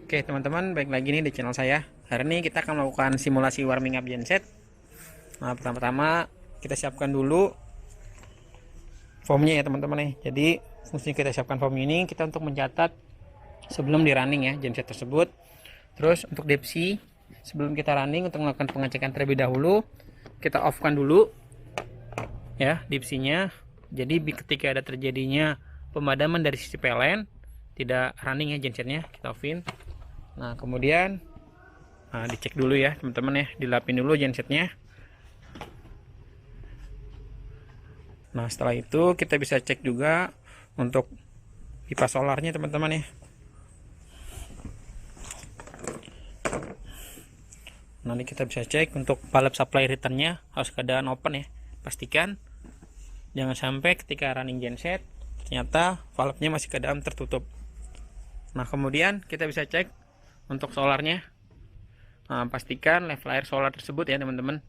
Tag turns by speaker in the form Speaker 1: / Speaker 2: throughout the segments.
Speaker 1: Oke teman-teman, baik lagi nih di channel saya. Hari ini kita akan melakukan simulasi warming up genset. Nah, pertama-tama kita siapkan dulu formnya ya teman-teman nih. Jadi fungsi kita siapkan form ini kita untuk mencatat sebelum di running ya genset tersebut. Terus untuk depsi sebelum kita running untuk melakukan pengecekan terlebih dahulu, kita off kan dulu ya depsinya. Jadi ketika ada terjadinya pemadaman dari sisi PLN, tidak running ya gensetnya, kita offin. Nah kemudian dicek dulu ya teman-teman ya, dilapin dulu gensetnya. Nah setelah itu kita bisa cek juga untuk pipa solarnya teman-teman ya. Nanti kita bisa cek untuk valve supply returnnya harus keadaan open ya. Pastikan jangan sampai ketika running genset ternyata valve-nya masih keadaan tertutup. Nah kemudian kita bisa cek untuk solarnya. Nah, pastikan level air solar tersebut ya teman-teman.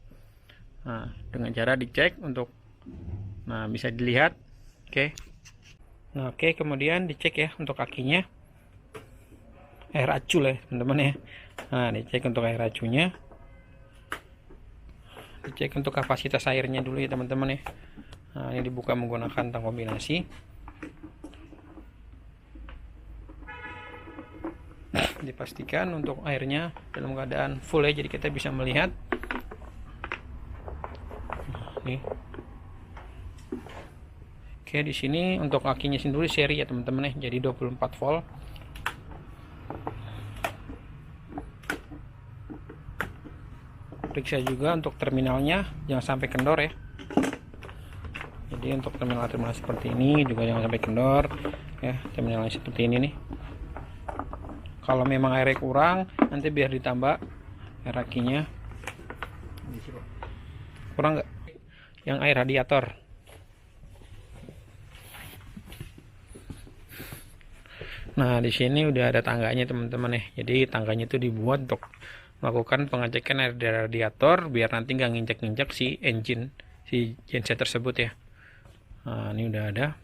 Speaker 1: Nah, dengan cara dicek untuk, nah bisa dilihat, oke. Nah oke, kemudian dicek ya untuk kakinya, air acu lah ya teman-teman ya. Nah dicek untuk air acunya, dicek untuk kapasitas airnya dulu ya teman-teman ya. Nah ini dibuka menggunakan tang kombinasi. Dipastikan untuk airnya dalam keadaan full ya, jadi kita bisa melihat nih. Oke, di sini untuk kakinya sendiri seri ya teman-teman ya, jadi 24 volt. Periksa juga untuk terminalnya, jangan sampai kendor ya. Jadi untuk terminal-terminal seperti ini juga jangan sampai kendor ya, terminalnya seperti ini nih. Kalau memang airnya kurang, nanti biar ditambah air akinya. Kurang nggak? Yang air radiator. Nah, di sini udah ada tangganya teman-teman ya. Jadi tangganya itu dibuat untuk melakukan pengecekan air dari radiator biar nanti nggak nginjak-nginjak si engine, si genset tersebut ya. Nah, ini udah ada.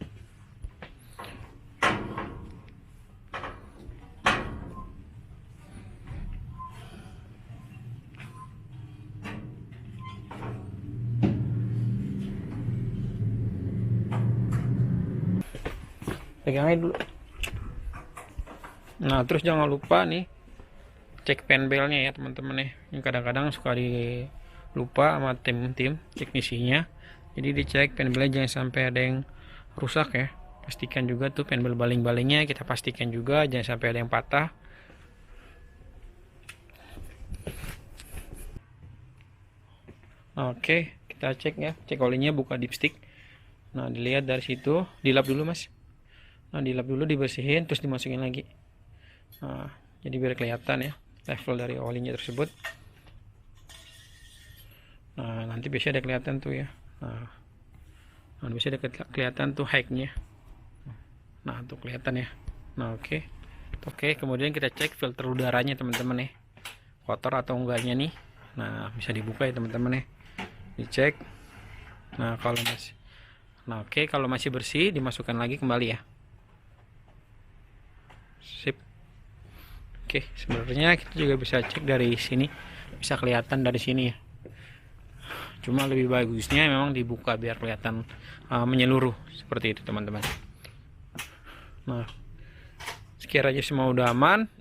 Speaker 1: Pegang aja dulu. Nah terus jangan lupa nih cek penbelnya ya teman-teman ya. Ini kadang-kadang suka dilupa sama tim teknisinya. Jadi dicek penbelnya jangan sampai ada yang rusak ya. Pastikan juga tuh penbel baling-balingnya kita pastikan juga, jangan sampai ada yang patah. Oke, kita cek ya, cek olinya, buka dipstick. Nah dilihat dari situ, dilap dulu mas. Nah dilap dulu, dibersihin, terus dimasukin lagi. Nah jadi biar kelihatan ya level dari olinya tersebut. Nah nanti biasanya ada kelihatan tuh ya. Nah biasanya ada kelihatan tuh height-nya. Nah tuh kelihatan ya. Nah oke, kemudian kita cek filter udaranya teman-teman ya, kotor atau enggaknya nih. Nah bisa dibuka ya teman-teman ya, dicek. Nah kalau masih bersih, dimasukkan lagi kembali ya. Sip. Oke, sebenarnya kita juga bisa cek dari sini, bisa kelihatan dari sini ya. Cuma lebih bagusnya memang dibuka biar kelihatan menyeluruh seperti itu teman-teman. Nah, sekiranya semua udah aman,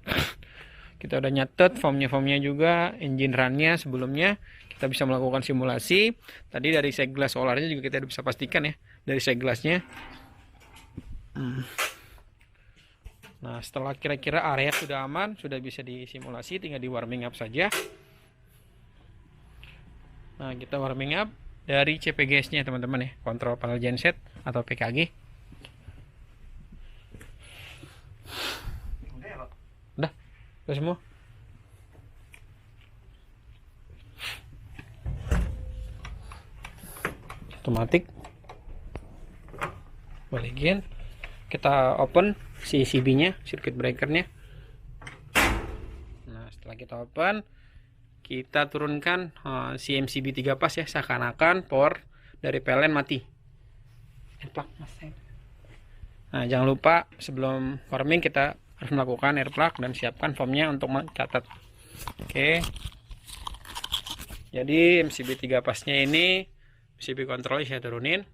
Speaker 1: kita udah nyatet formnya juga, engine runnya sebelumnya, kita bisa melakukan simulasi. Tadi dari seglas solarnya juga kita bisa pastikan ya, dari seglasnya. Nah setelah kira-kira area sudah aman, sudah bisa disimulasi, tinggal di warming up saja. Nah kita warming up dari CPGS nya teman-teman ya, kontrol panel genset atau PKG. Udah semua. Otomatis balikin, kita open si CB nya, circuit breaker nya. Nah setelah kita open, kita turunkan si MCB 3 pas ya, seakan-akan power dari PLN mati. Nah jangan lupa sebelum warming kita harus melakukan air plug dan siapkan foamnya untuk mencatat. Oke, jadi MCB 3 pasnya ini PCB kontrol saya turunin.